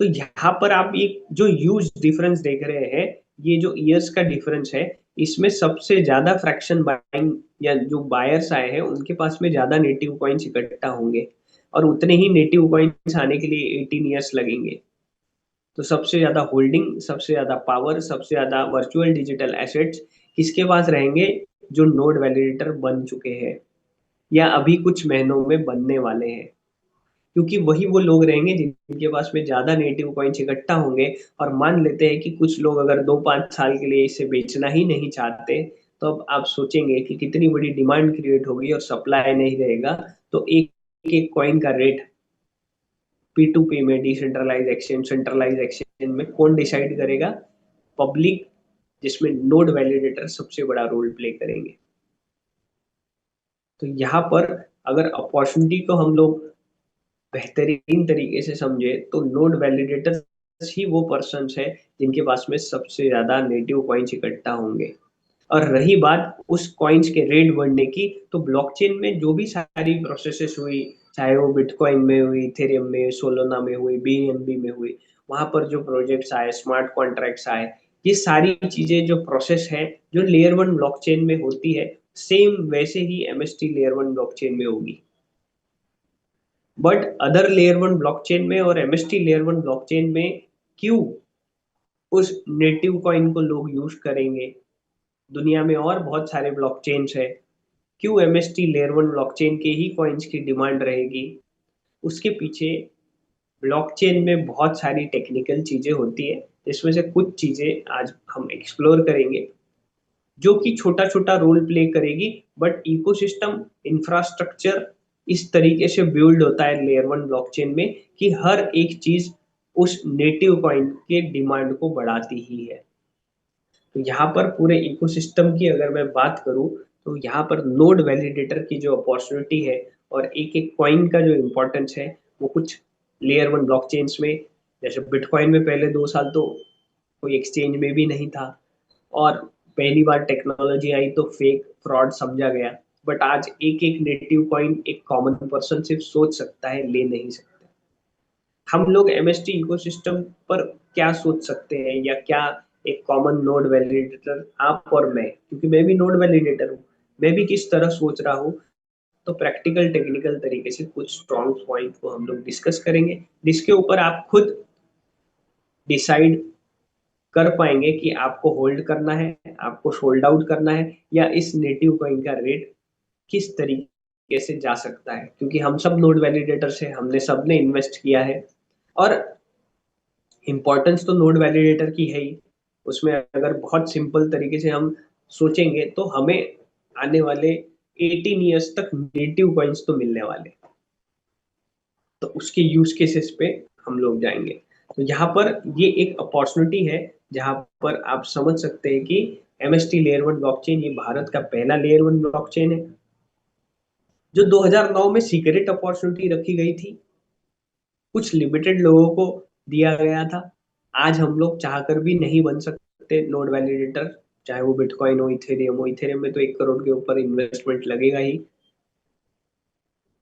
A: तो यहाँ पर आप एक जो ह्यूज डिफरेंस देख रहे हैं, ये जो ईयर्स का डिफरेंस है, इसमें सबसे ज्यादा फ्रैक्शन बाइंग या जो बायर्स आए हैं उनके पास में ज्यादा नेटिव कॉइन्स इकट्ठा होंगे, और उतने ही नेटिव कॉइन्स आने के लिए 18 ईयर्स लगेंगे। तो सबसे ज्यादा होल्डिंग, सबसे ज्यादा पावर, सबसे ज्यादा वर्चुअल डिजिटल एसेट्स किसके पास रहेंगे? जो नोड वैलिडेटर बन चुके हैं या अभी कुछ महीनों में बनने वाले हैं, क्योंकि वही वो लोग रहेंगे जिनके पास में ज्यादा नेटिव कॉइन्स इकट्ठा होंगे। और मान लेते हैं कि कुछ लोग अगर 2-5 साल के लिए इसे बेचना ही नहीं चाहते, तो अब आप सोचेंगे कि कितनी बड़ी डिमांड क्रिएट होगी और सप्लाई नहीं रहेगा, तो एक एक कॉइन का रेट पी टू पी में, डिसेंट्रलाइज एक्सचेंज, सेंट्रलाइज एक्सचेंज में कौन डिसाइड करेगा? पब्लिक, जिसमें नोड वैलिडेटर सबसे बड़ा रोल प्ले करेंगे। तो यहाँ पर अगर अपॉर्चुनिटी को हम लोग बेहतरीन तरीके से समझे तो नोड वैलिडेटर्स ही वो पर्सन है जिनके पास में सबसे ज्यादा नेटिव कॉइन्स इकट्ठा होंगे। और रही बात उस कॉइन्स के रेट बढ़ने की, तो ब्लॉकचेन में जो भी सारी प्रोसेसेस हुई, चाहे वो बिटकॉइन में हुई, इथेरियम में, सोलोना में हुई, बीएनबी में हुई, वहां पर जो प्रोजेक्ट्स आए, स्मार्ट कॉन्ट्रैक्ट्स आए, ये सारी चीजें जो प्रोसेस है जो लेयर वन ब्लॉकचेन में होती है, सेम वैसे ही एमएसटी लेयर वन ब्लॉकचेन में होगी। But other layer one blockchain में और एमएसटी लेयर वन ब्लॉकचेन में क्यों उस नेटिव कॉइन को लोग यूज करेंगे? दुनिया में और बहुत सारे ब्लॉकचेन्स है, क्यों एमएसटी लेयर वन ब्लॉकचेन के ही कॉइन्स की डिमांड रहेगी? उसके पीछे ब्लॉकचेन में बहुत सारी टेक्निकल चीजें होती है, जिसमें से कुछ चीजें आज हम एक्सप्लोर करेंगे, जो कि छोटा छोटा रोल प्ले करेगी। बट इकोसिस्टम इंफ्रास्ट्रक्चर इस तरीके से बिल्ड होता है लेयर वन ब्लॉकचेन में कि हर एक चीज उस नेटिव कॉइन के डिमांड को बढ़ाती ही है। तो यहाँ पर पूरे इकोसिस्टम की अगर मैं बात करूँ, तो यहाँ पर नोड वैलिडेटर की जो अपॉर्चुनिटी है और एक एक कॉइन का जो इम्पोर्टेंस है, वो कुछ लेयर वन ब्लॉकचेन्स में जैसे बिटकॉइन में पहले 2 साल तो कोई एक्सचेंज में भी नहीं था, और पहली बार टेक्नोलॉजी आई तो फेक फ्रॉड समझा गया। बट आज एक एक नेटिव कॉइन एक कॉमन पर्सन सिर्फ सोच सकता है, ले नहीं सकता। हम लोग एमएसटी इकोसिस्टम पर क्या सोच सकते हैं, या क्या एक कॉमन नोड वैलिडेटर, आप और मैं, क्योंकि मैं भी नोड वैलिडेटर हूँ, मैं भी किस तरह सोच रहा हूँ। तो प्रैक्टिकल टेक्निकल तरीके से कुछ स्ट्रॉन्ग पॉइंट को हम लोग डिस्कस करेंगे, जिसके ऊपर आप खुद डिसाइड कर पाएंगे कि आपको होल्ड करना है, आपको सोल्ड आउट करना है, या इस नेटिव कॉइन का रेट किस तरीके से जा सकता है। क्योंकि हम सब नोड वैलिडेटर से, हमने सबने इन्वेस्ट किया है, और इम्पोर्टेंस तो नोड वैलिडेटर की है ही। उसमें अगर बहुत सिंपल तरीके से हम सोचेंगे तो हमें आने वाले 18 ईयर्स तक नेटिव कॉइन्स तो मिलने वाले, तो उसके यूज केसेस पे हम लोग जाएंगे। तो यहाँ पर ये एक अपॉर्चुनिटी है, जहाँ पर आप समझ सकते हैं कि एमएसटी लेयर 1 ब्लॉकचेन ये भारत का पहला लेयर 1 ब्लॉकचेन है, जो 2009 में सीक्रेट अपॉर्चुनिटी रखी गई थी, कुछ लिमिटेड लोगों को दिया गया था। आज हम लोग चाहकर भी नहीं बन सकते नोड वैलिडेटर, चाहे वो बिटकॉइन हो। इथेरियम में तो 1 करोड़ के ऊपर इन्वेस्टमेंट लगेगा ही।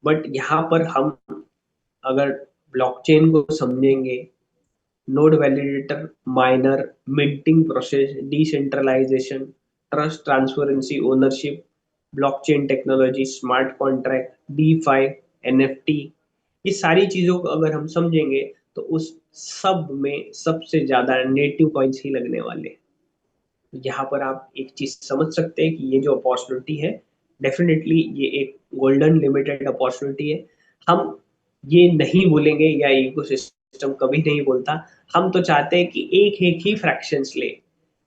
A: बट यहाँ पर हम अगर ब्लॉकचेन को समझेंगे, node validator, miner, minting process, decentralisation, trust, transparency, ownership, blockchain technology, smart contract, D NFT, ये सारी चीजों को अगर हम समझेंगे तो उस सब में सबसे ज्यादा नेटिव कॉइन्स ही लगने वाले हैं। यहाँ पर आप एक चीज समझ सकते हैं कि ये जो अपॉर्चुनिटी है, डेफिनेटली ये एक गोल्डन लिमिटेड अपॉर्चुनिटी है। हम ये नहीं बोलेंगे, या इकोसिस्टम कभी नहीं बोलता, हम तो चाहते हैं कि एक एक ही फ्रैक्शंस ले,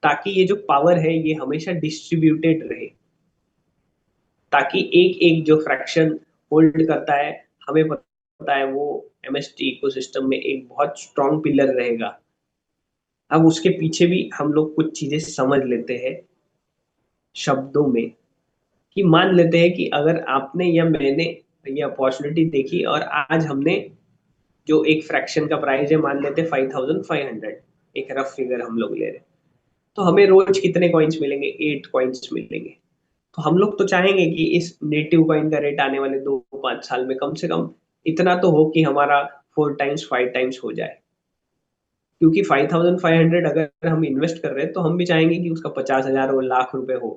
A: ताकि ये जो पावर है ये हमेशा डिस्ट्रीब्यूटेड रहे, ताकि एक एक जो फ्रैक्शन होल्ड करता है, हमें पता है वो एमएसटी इकोसिस्टम में एक बहुत स्ट्रॉन्ग पिलर रहेगा। अब उसके पीछे भी हम लोग कुछ चीजें समझ लेते हैं शब्दों में, कि मान लेते हैं कि अगर आपने या मैंने ये अपॉर्चुनिटी देखी, और आज हमने जो एक फ्रैक्शन का प्राइस है मान लेते 5500, एक रफ फिगर हम लोग ले रहे हैं, तो हमें रोज कितने कॉइन्स मिलेंगे? 8 कॉइन्स मिलेंगे। तो हम लोग तो चाहेंगे कि इस नेटिव कॉइन का रेट आने वाले 2-5 साल में कम से कम इतना तो हो कि हमारा 4 टाइम्स 5 टाइम्स हो जाए। क्योंकि 5500 अगर हम इन्वेस्ट कर रहे हैं तो हम भी चाहेंगे कि उसका 50,000 और लाख रुपए हो।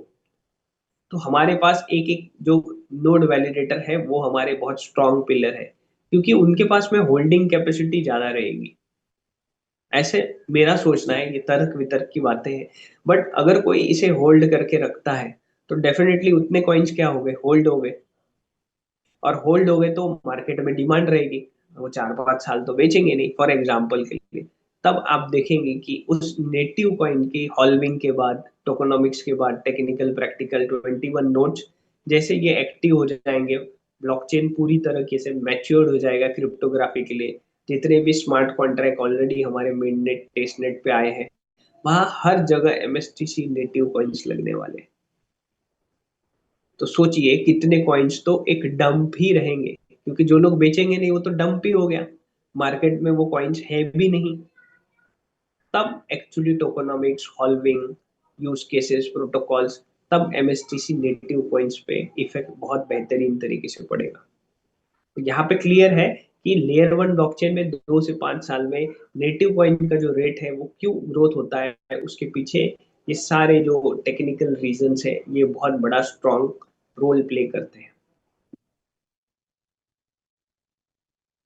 A: तो हमारे पास एक एक जो नोड वैलिडेटर है वो हमारे बहुत स्ट्रॉन्ग पिलर है, क्योंकि उनके पास में होल्डिंग कैपेसिटी ज्यादा रहेगी। ऐसे मेरा सोचना है, ये तर्क वितर्क की बातें हैं। बट अगर कोई इसे होल्ड करके रखता है तो डेफिनेटली उतने कॉइन्स क्या हो गए? होल्ड हो गए। और होल्ड हो गए तो मार्केट में डिमांड रहेगी, वो 4-5 साल तो बेचेंगे नहीं, फॉर एग्जाम्पल के लिए। तब आप देखेंगे कि उस नेटिव कॉइन की हॉल्विंग के बाद, टोकोनॉमिक्स के बाद, टेक्निकल प्रैक्टिकल 21 नोट्स जैसे ये एक्टिव हो जाएंगे, ब्लॉकचेन पूरी तरीके से मैच्योर्ड हो जाएगा क्रिप्टोग्राफी के लिए। जितने भी स्मार्ट कॉन्ट्रैक्ट ऑलरेडी हमारे मेन नेट टेस्ट नेट पे आए हैं, वहां हर जगह एमएसटीसी नेटिव कॉइन्स लगने वाले हैं। तो सोचिए कितने कॉइन्स तो एक डंप ही रहेंगे, क्योंकि जो लोग बेचेंगे नहीं वो तो डंप ही हो गया, मार्केट में वो कॉइन्स है भी नहीं। तब actually tokenomics, halving, use cases, protocols, तब एमएसटीसी नेटिव कॉइन्स पे इफेक्ट बहुत बेहतरीन तरीके से पड़ेगा। तो यहाँ पे क्लियर है कि लेयर 1 ब्लॉकचेन में 2 से 5 साल में नेटिव कॉइन का जो रेट है वो क्यों ग्रोथ होता है, उसके पीछे ये सारे जो टेक्निकल रीजंस है ये बहुत बड़ा स्ट्रॉन्ग रोल प्ले करते हैं।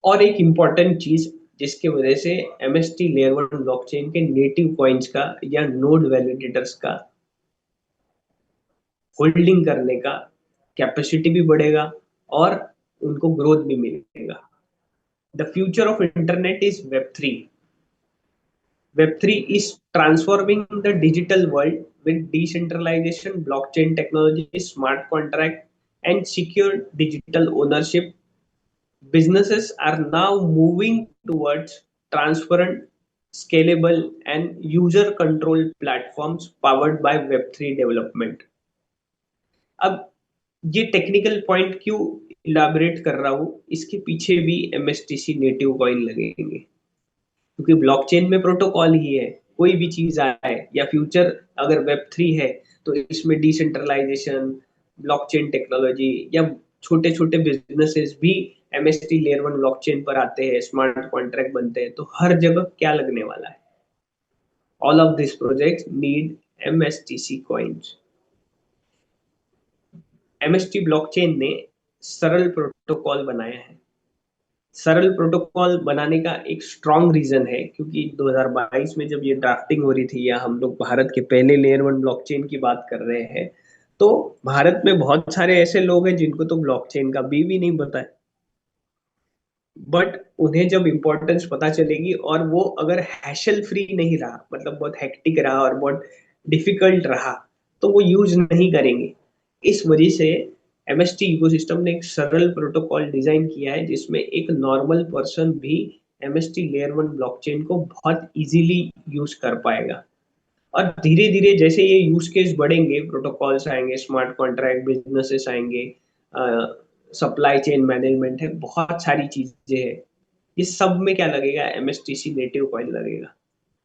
A: और एक इम्पॉर्टेंट चीज जिसकी वजह से एमएसटी लेयर 1 ब्लॉकचेन के नेटिव कॉइन्स का या नोड वैलिडेटर्स का होल्डिंग करने का कैपेसिटी भी बढ़ेगा, और उनको ग्रोथ भी मिलेगा। The future of internet is web 3। Web3 is transforming the digital world with decentralization, blockchain technology, smart contract, and secure digital ownership. Businesses are now moving towards transparent, scalable, and user controlled platforms powered by Web3 development. अब ये technical point क्यों elaborate कर रहा हूँ, इसके पीछे भी MSTC native coin लगेंगे। क्योंकि ब्लॉकचेन में प्रोटोकॉल ही है, कोई भी चीज आए या फ्यूचर अगर वेब 3 है तो इसमें डिसेंट्रलाइजेशन, ब्लॉकचेन टेक्नोलॉजी या छोटे छोटे बिजनेसेस भी एमएसटी लेयर 1 ब्लॉकचेन पर आते हैं, स्मार्ट कॉन्ट्रैक्ट बनते हैं, तो हर जगह क्या लगने वाला है? All of this project need MSTC coins. MST blockchain ने सरल प्रोटोकॉल बनाया है। सरल प्रोटोकॉल बनाने का एक स्ट्रॉन्ग रीजन है, क्योंकि 2022 में जब ये ड्राफ्टिंग हो रही थी या हम लोग भारत के पहले लेयर 1 ब्लॉकचेन की बात कर रहे हैं, तो भारत में बहुत सारे ऐसे लोग हैं जिनको तो ब्लॉकचेन का भी नहीं पता है। बट उन्हें जब इम्पोर्टेंस पता चलेगी और वो अगर हैशल फ्री नहीं रहा, मतलब बहुत हेक्टिक रहा और बहुत डिफिकल्ट रहा, तो वो यूज नहीं करेंगे। इस वजह से एमएसटी इकोसिस्टम ने एक सरल प्रोटोकॉल डिजाइन किया है जिसमें एक नॉर्मल पर्सन भी एमएसटी लेयर 1 ब्लॉकचेन को बहुत इजीली यूज कर पाएगा। और धीरे धीरे जैसे ये यूज केस बढ़ेंगे, प्रोटोकॉल्स आएंगे, स्मार्ट कॉन्ट्रैक्ट बिजनेसेस आएंगे, सप्लाई चेन मैनेजमेंट है, बहुत सारी चीजें हैं, इस सब में क्या लगेगा? एमएसटीसी नेटिव कॉइन लगेगा।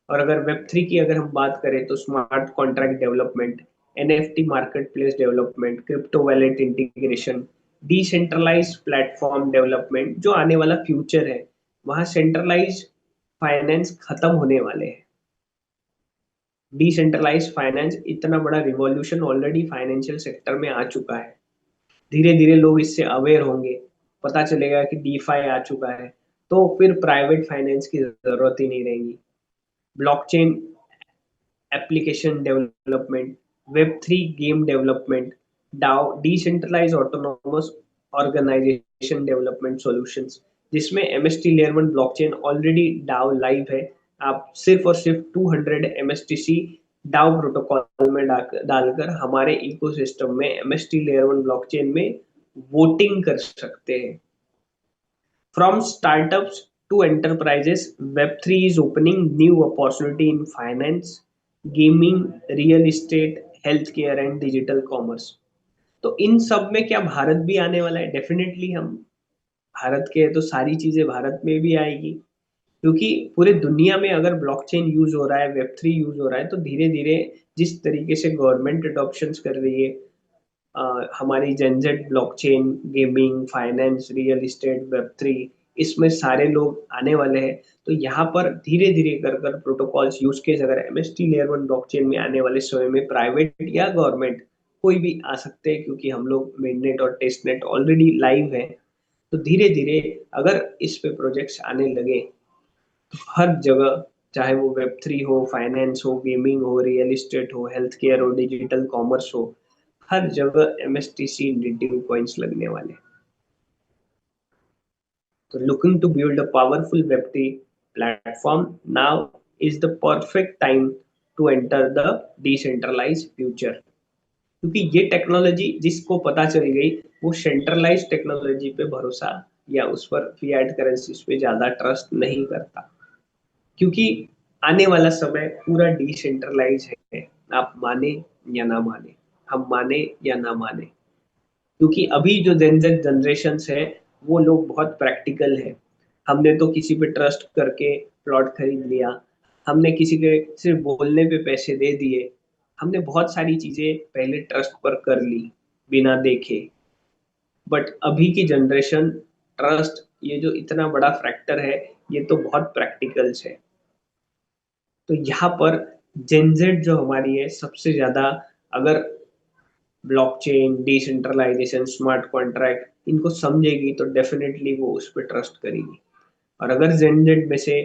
A: और अगर वेब 3 की अगर हम बात करें तो smart contract development, NFT marketplace development, crypto wallet integration, decentralise platform development, जो आने वाला फ्यूचर है, वहां सेंट्रलाइज फाइनेंस खत्म होने वाले हैं। डिसेंट्रलाइज फाइनेंस, इतना बड़ा रिवॉल्यूशन ऑलरेडी फाइनेंशियल सेक्टर में आ चुका है। धीरे धीरे लोग इससे अवेयर होंगे, पता चलेगा कि डीफाई आ चुका है, तो फिर प्राइवेट फाइनेंस की जरूरत ही नहीं रहेगी। Blockchain application development, web 3 game development, DAO decentralize autonomous organization development solutions, जिसमें MST layer 1 blockchain already DAO live है। आप सिर्फ और सिर्फ 200 एमएसटीसी डाओ प्रोटोकॉल में डालकर हमारे इकोसिस्टम में एमएसटी लेयर 1 ब्लॉकचेन में वोटिंग कर सकते हैं। From startups to enterprises, Web 3 is opening new opportunity in finance, gaming, real estate, healthcare and digital commerce. तो इन सब में क्या भारत भी आने वाला है? डेफिनेटली हम भारत के हैं तो सारी चीजें भारत में भी आएगी, क्योंकि पूरे दुनिया में अगर ब्लॉकचेन यूज हो रहा है, वेब 3 यूज हो रहा है, तो धीरे धीरे जिस तरीके से गवर्नमेंट अडॉप्शन कर रही है, हमारी जेनजेट blockchain, gaming, finance, real estate, web 3, इसमें सारे लोग आने वाले हैं। तो यहाँ पर धीरे धीरे कर कर प्रोटोकॉल्स यूज केस अगर एमएसटी लेयर 1 ब्लॉकचेन में आने वाले समय में प्राइवेट या गवर्नमेंट कोई भी आ सकते हैं, क्योंकि हम लोग मेननेट और टेस्टनेट ऑलरेडी लाइव है। तो धीरे धीरे अगर इस पे प्रोजेक्ट्स आने लगे तो हर जगह, चाहे वो वेब 3 हो, फाइनेंस हो, गेमिंग हो, रियल एस्टेट हो, हेल्थ केयर हो, डिजिटल कॉमर्स हो, हर जगह एमएसटीसी नेटिव कॉइन्स लगने वाले। तो looking to build a powerful Web3 platform, now is the perfect time to enter the decentralized future। क्योंकि ये टेक्नोलॉजी जिसको पता चल गई, वो सेंट्रलाइज टेक्नोलॉजी पे भरोसा या उस पर फिएट करेंसीज पे ज्यादा ट्रस्ट नहीं करता, क्योंकि आने वाला समय पूरा डिसेंट्रलाइज है। आप माने या ना माने, हम माने या ना माने, क्योंकि अभी जो जेनजेड जनरेशन है वो लोग बहुत प्रैक्टिकल है। हमने तो किसी पे ट्रस्ट करके प्लॉट खरीद लिया, हमने किसी के सिर्फ बोलने पे पैसे दे दिए, हमने बहुत सारी चीजें पहले ट्रस्ट पर कर ली बिना देखे। बट अभी की जनरेशन, ट्रस्ट ये जो इतना बड़ा फैक्टर है, ये तो बहुत प्रैक्टिकल्स है। तो यहाँ पर जेनजेड जो हमारी है सबसे ज्यादा, अगर ब्लॉकचेन, डिसेंट्रलाइजेशन, स्मार्ट कॉन्ट्रैक्ट इनको समझेगी तो डेफिनेटली वो उस पर ट्रस्ट करेगी। और अगर जेनजेड में से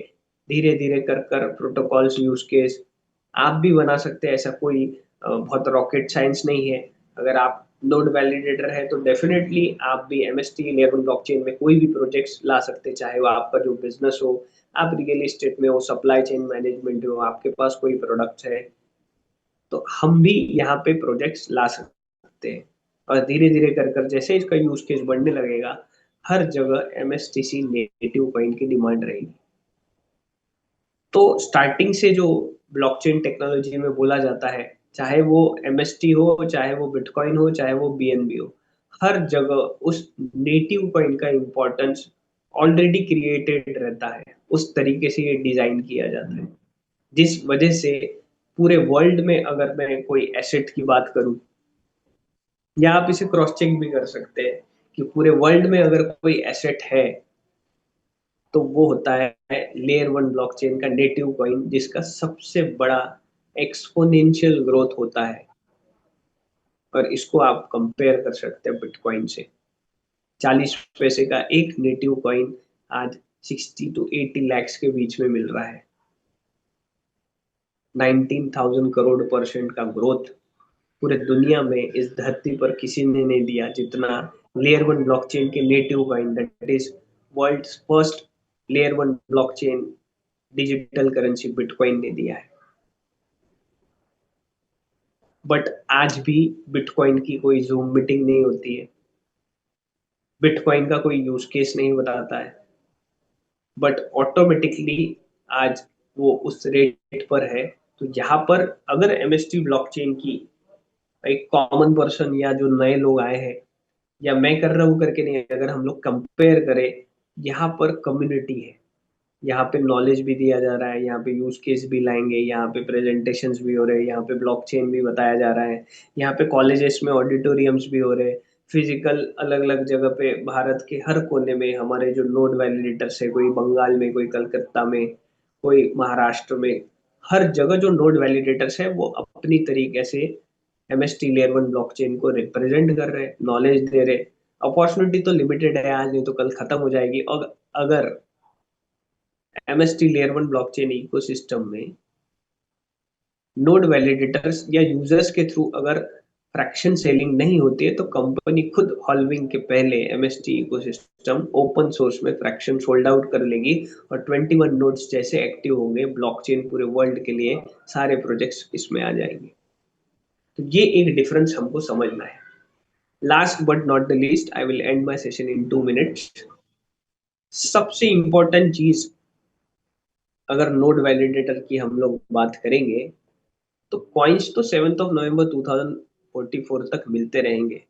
A: धीरे धीरे कर कर प्रोटोकॉल्स यूज केस आप भी बना सकते हैं, ऐसा कोई बहुत रॉकेट साइंस नहीं है। अगर आप नोड वैलिडेटर है तो डेफिनेटली आप भी एमएसटी लेवल ब्लॉकचेन में कोई भी प्रोजेक्ट्स ला सकते हैं, चाहे वो आपका जो बिजनेस हो, आप रियल एस्टेट में हो, सप्लाई चेन मैनेजमेंट हो, आपके पास कोई प्रोडक्ट है, तो हम भी यहाँ पे प्रोजेक्ट्स ला सकते हैं। और धीरे धीरे कर कर जैसे इसका यूज केस बढ़ने लगेगा, हर जगह एमएसटीसी नेटिव कॉइन की डिमांड रहेगी। तो स्टार्टिंग से जो ब्लॉकचेन टेक्नोलॉजी में बोला जाता है, चाहे वो एमएसटी हो, चाहे वो बिटकॉइन हो, चाहे वो बीएनबी हो, हर जगह उस नेटिव कॉइन का इंपॉर्टेंस ऑलरेडी क्रिएटेड रहता है। उस तरीके से ये डिजाइन किया जाता है, जिस वजह से पूरे वर्ल्ड में अगर मैं कोई एसेट की बात करूं, या आप इसे क्रॉस चेक भी कर सकते हैं कि पूरे वर्ल्ड में अगर कोई एसेट है तो वो होता है लेयर वन ब्लॉकचेन का नेटिव कॉइन, जिसका सबसे बड़ा एक्सपोनेंशियल ग्रोथ होता है। और इसको आप कंपेयर कर सकते हैं बिटकॉइन से। 40 पैसे का एक नेटिव कॉइन आज 60 to 80 lakhs के बीच में मिल रहा है। 19,000 करोड़% का ग्रोथ पूरे दुनिया में इस धरती पर किसी ने नहीं दिया, जितना लेयर वन ब्लॉकचेन के native coin, that is world's first layer one blockchain digital currency Bitcoin ने दिया है। बट आज भी बिटकॉइन की कोई जूम मीटिंग नहीं होती है, बिटकॉइन का कोई यूज केस नहीं बताता है, बट ऑटोमेटिकली आज वो उस रेट पर है। तो यहाँ पर अगर एमएसटी ब्लॉकचेन की एक कॉमन पर्सन या जो नए लोग आए हैं, या मैं कर रहा हूँ करके नहीं, अगर हम लोग कंपेयर करें, यहाँ पर कम्युनिटी है, यहाँ पे नॉलेज भी दिया जा रहा है, यहाँ पे यूज केस भी लाएंगे, यहाँ पे प्रेजेंटेशंस भी हो रहे हैं, यहाँ पे ब्लॉकचेन भी बताया जा रहा है, यहाँ पे कॉलेजेस में ऑडिटोरियम्स भी हो रहे हैं, फिजिकल अलग अलग जगह पे भारत के हर कोने में हमारे जो नोड वैलिडेटर्स है, कोई बंगाल में, कोई कलकत्ता में, कोई महाराष्ट्र में, हर जगह जो नोड वैलिडेटर्स है वो अपनी तरीके से एमएसटी लेयर वन ब्लॉकचेन को रिप्रेजेंट कर रहे हैं, नॉलेज दे रहे हैं। अपॉर्चुनिटी तो लिमिटेड है आज, नहीं तो कल खत्म हो जाएगी। और अगर MST layer one blockchain ecosystem में नोड वैलिडेटर्स या यूजर्स के थ्रू अगर फ्रैक्शन सेलिंग नहीं होती है, तो कंपनी खुद हॉल्विंग के पहले एमएसटी इकोसिस्टम ओपन सोर्स में फ्रैक्शन सोल्ड आउट कर लेगी, और 21 नोड्स जैसे एक्टिव होंगे ब्लॉकचेन पूरे वर्ल्ड के लिए, सारे प्रोजेक्ट्स इसमें आ जाएंगे। तो ये एक डिफरेंस हमको समझना है। Last but not the least, I will and my session in 2 minutes। सबसे इंपॉर्टेंट चीज, अगर नोड वैलिडेटर की हम लोग बात करेंगे, तो कॉइन्स तो 7 नवंबर 2044 तक मिलते रहेंगे।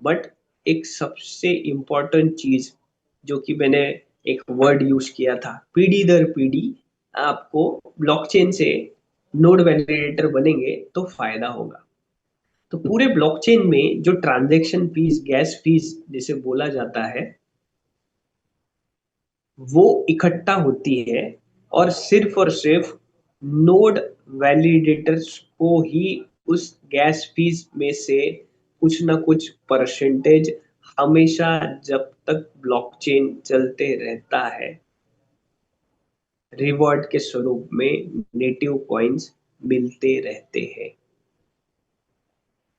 A: बट एक सबसे इंपॉर्टेंट चीज, जो कि मैंने एक वर्ड यूज किया था, पीढ़ी दर पीढ़ी आपको ब्लॉकचेन से नोड वैलिडेटर बनेंगे तो फायदा होगा। तो पूरे ब्लॉकचेन में जो ट्रांजैक्शन फीस, गैस फीस जिसे बोला जाता है, वो इकट्ठा होती है, और सिर्फ नोड वैलिडेटर्स को ही उस गैस फीस में से कुछ ना कुछ परसेंटेज हमेशा, जब तक ब्लॉकचेन चलते रहता है, रिवॉर्ड के स्वरूप में नेटिव कॉइन्स मिलते रहते हैं।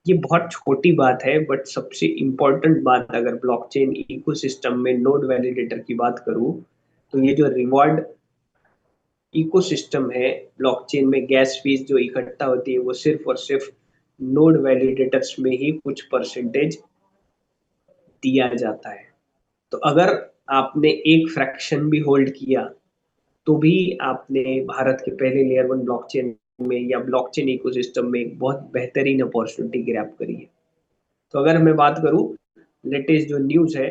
A: ये बहुत छोटी बात है, बट सबसे इंपॉर्टेंट बात, अगर ब्लॉकचेन इकोसिस्टम में नोड वैलिडेटर की बात करूं, तो ये जो रिवॉर्ड इकोसिस्टम है ब्लॉकचेन में, गैस फीस जो इकट्ठा होती है, वो सिर्फ और सिर्फ नोड वैलिडेटर्स में ही कुछ परसेंटेज दिया जाता है। तो अगर आपने एक फ्रैक्शन भी होल्ड किया, तो भी आपने भारत के पहले लेयर वन ब्लॉकचेन में या ब्लॉकचेन इकोसिस्टम में एक बहुत बेहतरीन अपॉर्चुनिटी ग्रैब करी है। तो अगर मैं बात करूं, लेटेस्ट जो न्यूज है,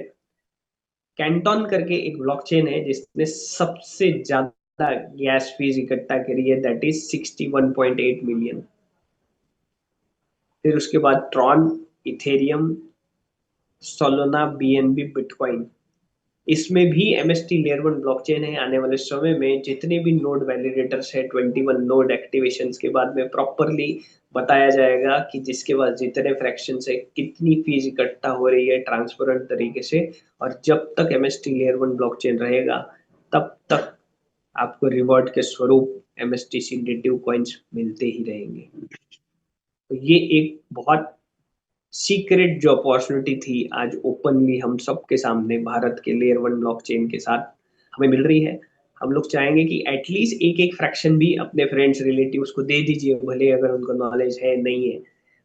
A: कैंटोन करके एक ब्लॉकचेन है जिसने सबसे ज्यादा गैस फीस इकट्ठा करी है, दैट इज 61.8 मिलियन। फिर उसके बाद Tron, Ethereum, Solana, BNB, bitcoin, इसमें भी एमएसटी लेयर वन ब्लॉकचेन है। आने वाले समय में जितने भी नोड वैलिडेटर्स है, 21 नोड एक्टिवेशंस के बाद में प्रॉपरली बताया जाएगा कि जिसके बाद जितने फ्रैक्शन है, कितनी फीस इकट्ठा हो रही है, ट्रांसपेरेंट तरीके से। और जब तक एमएसटी लेयर वन ब्लॉकचेन रहेगा, तब तक आपको रिवॉर्ड के स्वरूप एमएसटीसी नेटिव कॉइन्स मिलते ही रहेंगे। तो ये एक बहुत सीक्रेट जो अपॉर्चुनिटी थी, आज ओपनली हम सबके सामने भारत के लेयर वन ब्लॉकचेन के साथ हमें मिल रही है। हम लोग चाहेंगे कि एटलीस्ट एक एक फ्रैक्शन भी अपने फ्रेंड्स, रिलेटिव्स को दे दीजिए, भले अगर उनको नॉलेज है नहीं है।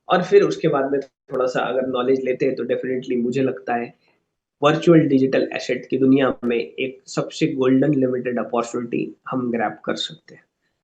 A: और फिर उसके बाद में थोड़ा सा अगर नॉलेज लेते हैं, तो डेफिनेटली मुझे लगता है वर्चुअल डिजिटल एसेट की दुनिया में एक सबसे गोल्डन लिमिटेड अपॉर्चुनिटी हम ग्रैब कर सकते हैं।